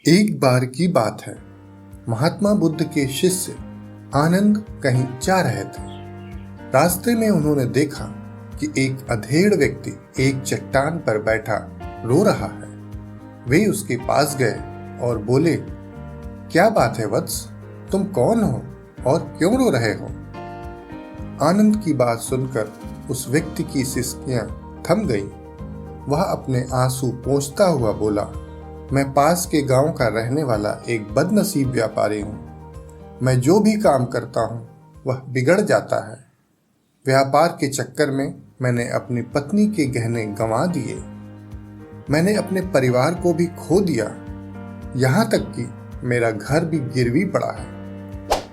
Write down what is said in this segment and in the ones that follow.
एक बार की बात है, महात्मा बुद्ध के शिष्य आनंद कहीं जा रहे थे। रास्ते में उन्होंने देखा कि एक अधेड़ व्यक्ति एक चट्टान पर बैठा रो रहा है। वे उसके पास गए और बोले, क्या बात है वत्स, तुम कौन हो और क्यों रो रहे हो? आनंद की बात सुनकर उस व्यक्ति की सिसकियां थम गईं। वह अपने आंसू पोंछता हुआ बोला, मैं पास के गांव का रहने वाला एक बदनसीब व्यापारी हूँ। मैं जो भी काम करता हूँ वह बिगड़ जाता है। व्यापार के चक्कर में मैंने अपनी पत्नी के गहने गंवा दिए। मैंने अपने परिवार को भी खो दिया। यहाँ तक कि मेरा घर भी गिरवी पड़ा है।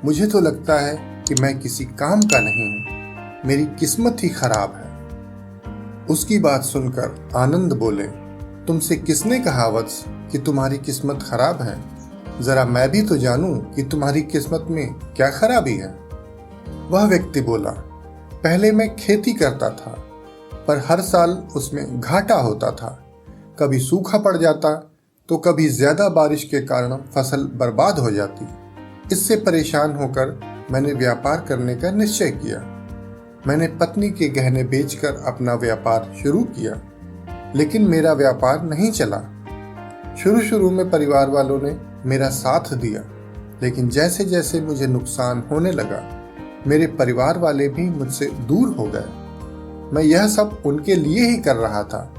मुझे तो लगता है कि मैं किसी काम का नहीं हूँ। मेरी किस्मत ही खराब है। उसकी बात सुनकर आनंद बोले, तुमसे किसने कहा वत्स कि तुम्हारी किस्मत खराब है? जरा मैं भी तो जानूं कि तुम्हारी किस्मत में क्या खराबी है। वह व्यक्ति बोला, पहले मैं खेती करता था, पर हर साल उसमें घाटा होता था। कभी सूखा पड़ जाता तो कभी ज्यादा बारिश के कारण फसल बर्बाद हो जाती। इससे परेशान होकर मैंने व्यापार करने का निश्चय किया। मैंने पत्नी के गहने बेचकर अपना व्यापार शुरू किया, लेकिन मेरा व्यापार नहीं चला। शुरू में परिवार वालों ने मेरा साथ दिया, लेकिन जैसे जैसे मुझे नुकसान होने लगा, मेरे परिवार वाले भी मुझसे दूर हो गए। मैं यह सब उनके लिए ही कर रहा था,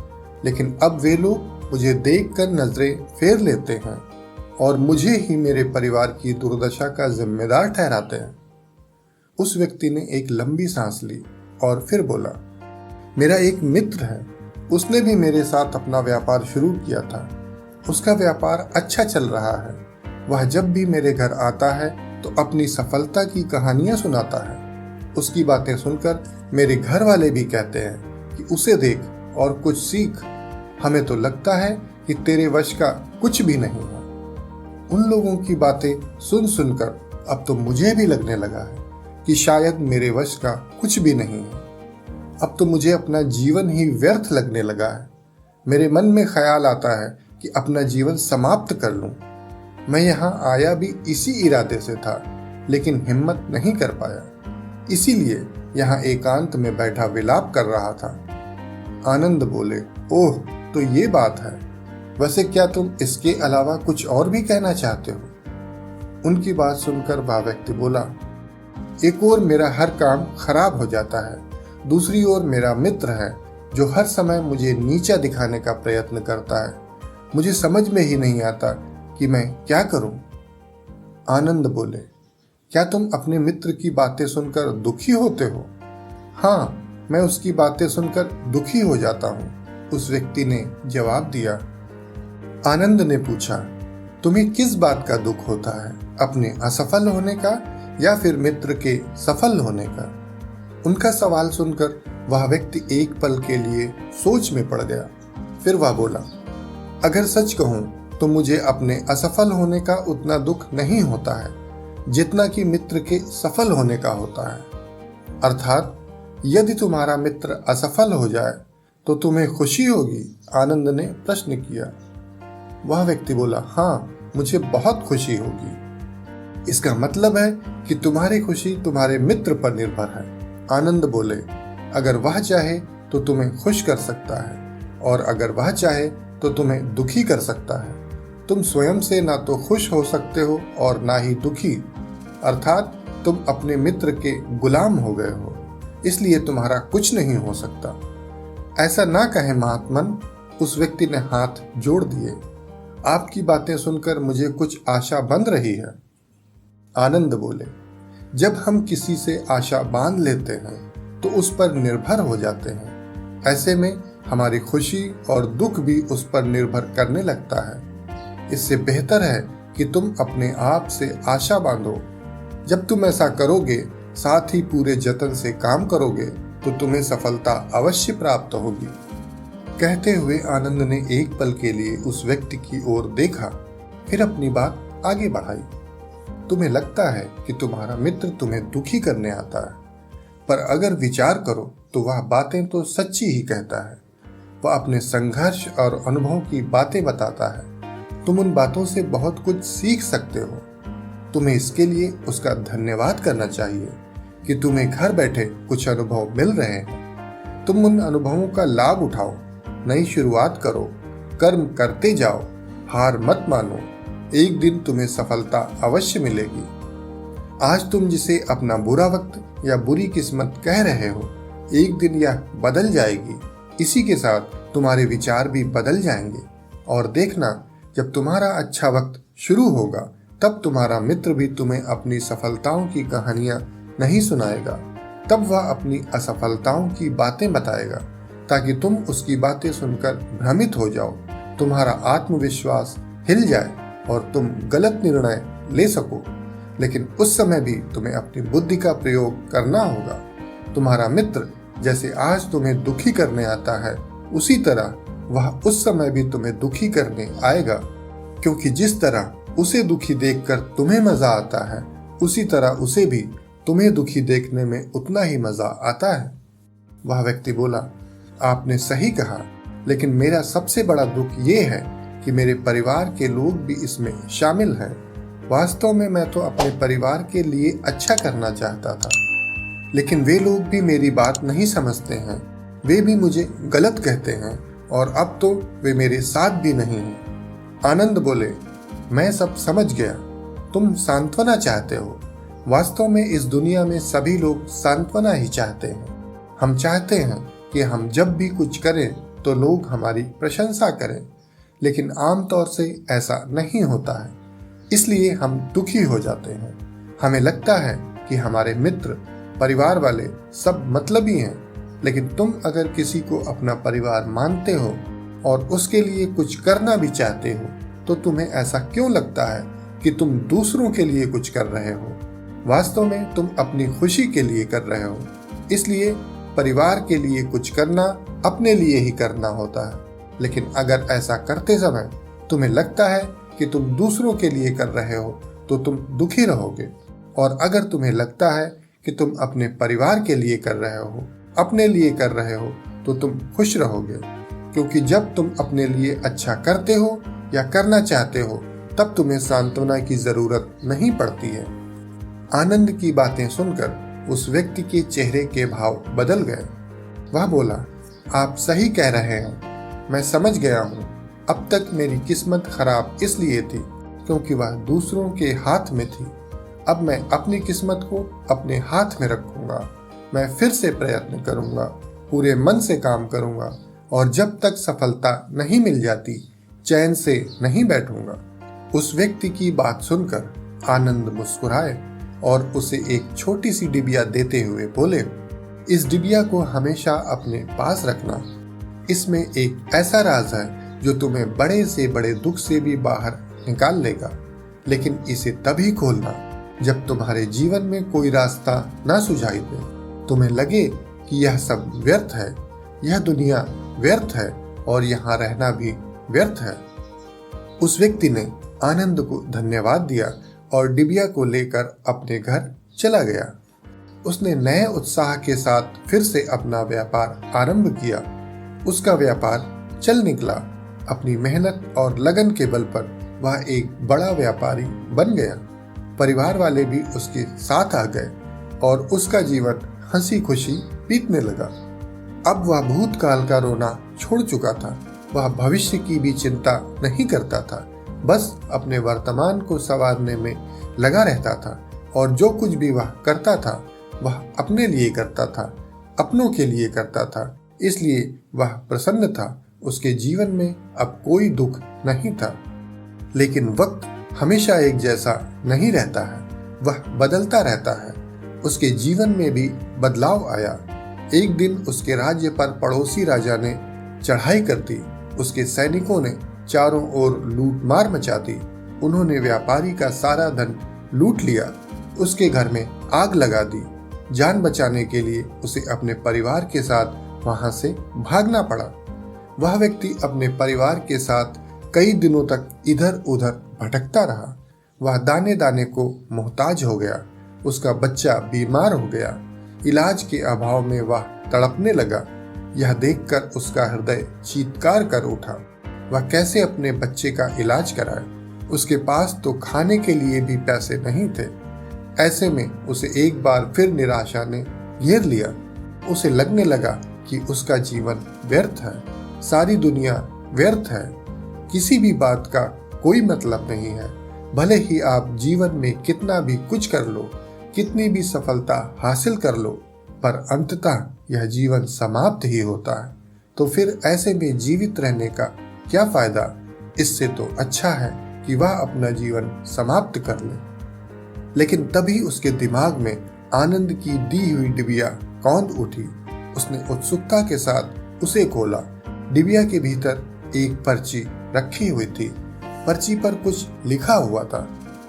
लेकिन अब वे लोग मुझे देखकर नजरें फेर लेते हैं और मुझे ही मेरे परिवार की दुर्दशा का जिम्मेदार ठहराते हैं। उस व्यक्ति ने एक लंबी सांस ली और फिर बोला, मेरा एक मित्र है, उसने भी मेरे साथ अपना व्यापार शुरू किया था। उसका व्यापार अच्छा चल रहा है। वह जब भी मेरे घर आता है तो अपनी सफलता की कहानियां सुनाता है। उसकी बातें सुनकर मेरे घर वाले भी कहते हैं कि उसे देख और कुछ सीख। हमें तो लगता है कि तेरे वश का कुछ भी नहीं है। उन लोगों की बातें सुनकर अब तो मुझे भी लगने लगा है कि शायद मेरे वश का कुछ भी नहीं है। अब तो मुझे अपना जीवन ही व्यर्थ लगने लगा है। मेरे मन में ख्याल आता है कि अपना जीवन समाप्त कर लूं। मैं यहाँ आया भी इसी इरादे से था, लेकिन हिम्मत नहीं कर पाया। इसीलिए यहाँ एकांत में बैठा विलाप कर रहा था। आनंद बोले, ओह, तो ये बात है। वैसे क्या तुम इसके अलावा कुछ और भी कहना चाहते हो? उनकी बात सुनकर वह व्यक्ति बोला, एक ओर मेरा हर काम खराब हो जाता है, दूसरी ओर मेरा मित्र है जो हर समय मुझे नीचा दिखाने का प्रयत्न करता है। मुझे समझ में ही नहीं आता कि मैं क्या करूं। आनंद बोले, क्या तुम अपने मित्र की बातें सुनकर दुखी होते हो? हाँ, मैं उसकी बातें सुनकर दुखी हो जाता हूं, उस व्यक्ति ने जवाब दिया। आनंद ने पूछा, तुम्हें किस बात का दुख होता है, अपने असफल होने का या फिर मित्र के सफल होने का? उनका सवाल सुनकर वह व्यक्ति एक पल के लिए सोच में पड़ गया। फिर वह बोला, अगर सच कहूं तो मुझे अपने असफल होने का उतना दुख नहीं होता है जितना कि मित्र के सफल होने का होता है। अर्थात यदि तुम्हारा मित्र असफल हो जाए तो तुम्हें खुशी होगी? आनंद ने प्रश्न किया। वह व्यक्ति बोला, हाँ, मुझे बहुत खुशी होगी। इसका मतलब है कि तुम्हारी खुशी तुम्हारे मित्र पर निर्भर है। आनंद बोले, अगर वह चाहे तो तुम्हें खुश कर सकता है, और अगर वह चाहे तो तुम्हें दुखी कर सकता है। तुम स्वयं से ना तो खुश हो सकते हो और ना ही दुखी। अर्थात तुम अपने मित्र के गुलाम हो गए हो, इसलिए तुम्हारा कुछ नहीं हो सकता। ऐसा ना कहे महात्मन, उस व्यक्ति ने हाथ जोड़ दिए। आपकी बातें सुनकर मुझे कुछ आशा बंध रही है। आनंद बोले, जब हम किसी से आशा बांध लेते हैं तो उस पर निर्भर हो जाते हैं। ऐसे में हमारी खुशी और दुख भी उस पर निर्भर करने लगता है। इससे बेहतर है कि तुम अपने आप से आशा बांधो। जब तुम ऐसा करोगे, साथ ही पूरे जतन से काम करोगे, तो तुम्हें सफलता अवश्य प्राप्त होगी। कहते हुए आनंद ने एक पल के लिए उस व्यक्ति की ओर देखा, फिर अपनी बात आगे बढ़ाई। तुम्हें लगता है कि तुम्हारा मित्र तुम्हें दुखी करने आता है, पर अगर विचार करो तो वह बातें तो सच्ची ही कहता है। वह अपने संघर्ष और अनुभव की बातें बताता है। तुम उन बातों से बहुत कुछ सीख सकते हो। तुम्हें इसके लिए उसका धन्यवाद करना चाहिए कि तुम्हें घर बैठे कुछ अनुभव मिल रहे हैं। तुम उन अनुभवों का लाभ उठाओ, नई शुरुआत करो, कर्म करते जाओ, हार मत मानो। एक दिन तुम्हें सफलता अवश्य मिलेगी। आज तुम जिसे अपना बुरा वक्त या बुरी किस्मत कह रहे हो, एक दिन यह बदल जाएगी। इसी के साथ तुम्हारे विचार भी बदल जाएंगे। और देखना, जब तुम्हारा अच्छा वक्त शुरू होगा, तब तुम्हारा मित्र भी तुम्हें अपनी सफलताओं की कहानियां नहीं सुनाएगा। तब वह अपनी असफलताओं की बातें बताएगा, ताकि तुम उसकी बातें सुनकर भ्रमित हो जाओ, तुम्हारा आत्मविश्वास हिल जाए और तुम गलत निर्णय ले सको। लेकिन उस समय भी तुम्हें अपनी बुद्धि का प्रयोग करना होगा। तुम्हारा मित्र जैसे आज तुम्हें दुखी करने आता है, उसी तरह वह उस समय भी तुम्हें दुखी करने आएगा, क्योंकि जिस तरह उसे दुखी देखकर तुम्हें मजा आता है, उसी तरह उसे भी तुम्हें दुखी देखने में उतना ही मजा आता है। वह व्यक्ति बोला, आपने सही कहा, लेकिन मेरा सबसे बड़ा दुख ये है कि मेरे परिवार के लोग भी इसमें शामिल हैं। वास्तव में मैं तो अपने परिवार के लिए अच्छा करना चाहता था, लेकिन वे लोग भी मेरी बात नहीं समझते हैं। वे भी मुझे गलत कहते हैं और अब तो वे मेरे साथ भी नहीं हैं। आनंद बोले, मैं सब समझ गया। तुम सांत्वना चाहते हो। वास्तव में इस दुनिया में सभी लोग सांत्वना ही चाहते हैं। हम चाहते हैं कि हम जब भी कुछ करें तो लोग हमारी प्रशंसा करें, लेकिन आमतौर से ऐसा नहीं होता है। इसलिए हम दुखी हो जाते हैं। हमें लगता है कि हमारे मित्र, परिवार वाले सब मतलबी हैं। लेकिन तुम अगर किसी को अपना परिवार मानते हो और उसके लिए कुछ करना भी चाहते हो, तो तुम्हें ऐसा क्यों लगता है कि तुम दूसरों के लिए कुछ कर रहे हो? वास्तव में तुम अपनी खुशी के लिए कर रहे हो। इसलिए परिवार के लिए कुछ करना अपने लिए ही करना होता है। लेकिन अगर ऐसा करते समय तुम्हें लगता है कि तुम दूसरों के लिए कर रहे हो, तो तुम दुखी रहोगे। और अगर तुम्हें लगता है कि तुम अपने परिवार के लिए कर रहे हो, अपने लिए कर रहे हो, तो तुम खुश रहोगे। क्योंकि जब तुम अपने लिए अच्छा करते हो या करना चाहते हो, तब तुम्हें सांत्वना की जरूरत नहीं पड़ती है। आनंद की बातें सुनकर उस व्यक्ति के चेहरे के भाव बदल गए। वह बोला, आप सही कह रहे हैं। मैं समझ गया हूँ। अब तक मेरी किस्मत खराब इसलिए थी क्योंकि वह दूसरों के हाथ में थी। अब मैं अपनी किस्मत को अपने हाथ में रखूंगा। मैं फिर से प्रयत्न करूंगा, पूरे मन से काम करूंगा, और जब तक सफलता नहीं मिल जाती, चैन से नहीं बैठूंगा। उस व्यक्ति की बात सुनकर आनंद मुस्कुराए और उसे एक छोटी सी डिबिया देते हुए बोले, इस डिबिया को हमेशा अपने पास रखना। इसमें एक ऐसा राज है जो तुम्हें बड़े से बड़े दुख से भी बाहर निकाल लेगा। लेकिन इसे तभी खोलना जब तुम्हारे जीवन में कोई रास्ता ना सुझाई दे, तुम्हें लगे कि यह सब व्यर्थ है, यह दुनिया व्यर्थ है और यहाँ रहना भी व्यर्थ है। उस व्यक्ति ने आनंद को धन्यवाद दिया और डिबिया को लेकर अपने घर चला गया। उसने नए उत्साह के साथ फिर से अपना व्यापार आरंभ किया। उसका व्यापार चल निकला। अपनी मेहनत और लगन के बल पर वह एक बड़ा व्यापारी बन गया। परिवार वाले भी उसके साथ आ गए और उसका जीवन हंसी खुशी बीतने लगा। अब वह भूतकाल का रोना छोड़ चुका था। वह भविष्य की भी चिंता नहीं करता था, बस अपने वर्तमान को संवारने में लगा रहता था। और जो कुछ भी वह करता था, वह अपने लिए करता था, अपनों के लिए करता था। इसलिए वह प्रसन्न था। उसके जीवन में अब कोई दुख नहीं था। लेकिन वक्त हमेशा एक जैसा नहीं रहता है, वह बदलता रहता है। उसके जीवन में भी बदलाव आया। एक दिन उसके राज्य पर पड़ोसी राजा ने चढ़ाई कर दी। उसके सैनिकों ने चारों ओर लूटमार मचा दी। उन्होंने व्यापारी का सारा धन लूट लिया। उसके घर में आग लगा दी। जान बचाने के लिए उसे अपने परिवार के साथ वहां से भागना पड़ा। वह व्यक्ति अपने परिवार के साथ कई दिनों तक इधर उधर भटकता रहा। वह दाने दाने को मोहताज हो गया। उसका बच्चा बीमार हो गया। इलाज के अभाव में वह तड़पने लगा। यह देखकर उसका हृदय चीत्कार कर उठा। वह कैसे अपने बच्चे का इलाज कराए। उसके पास तो खाने के लिए भी पैसे नहीं थे। ऐसे में उसे एक बार फिर निराशा ने घेर लिया। उसे लगने लगा कि उसका जीवन व्यर्थ है, सारी दुनिया व्यर्थ है, किसी भी बात का कोई मतलब नहीं है। भले ही आप जीवन में कितना भी कुछ कर लो, कितनी भी सफलता हासिल कर लो, पर अंततः यह जीवन समाप्त ही होता है। तो फिर ऐसे में जीवित रहने का क्या फायदा। इससे तो अच्छा है कि वह अपना जीवन समाप्त कर ले। लेकिन तभी उसके दिमाग में आनंद की दी हुई डिबिया कौंध उठी। उसने उत्सुकता के साथ उसे खोला। डिबिया के भीतर एक पर्ची रखी हुई थी। पर्ची पर कुछ लिखा हुआ था।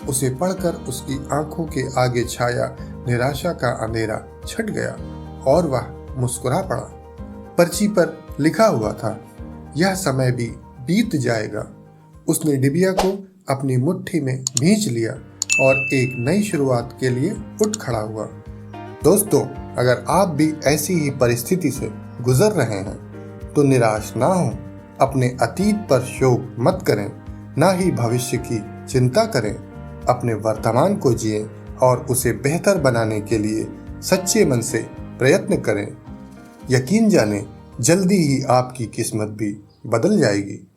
उसे पढ़कर उसकी आंखों के आगे छाया निराशा का अंधेरा छट गया और वह मुस्कुरा पड़ा। पर्ची पर लिखा हुआ था, यह समय भी बीत जाएगा। उसने डिबिया को अपनी मुट्ठी में भींच लिया और एक नई शुरुआत के लिए उठ खड़ा हुआ। दोस्तों, अगर आप भी ऐसी ही परिस्थिति से गुजर रहे हैं तो निराश ना हो। अपने अतीत पर शोक मत करें, ना ही भविष्य की चिंता करें। अपने वर्तमान को जिएं और उसे बेहतर बनाने के लिए सच्चे मन से प्रयत्न करें। यकीन जानें, जल्दी ही आपकी किस्मत भी बदल जाएगी।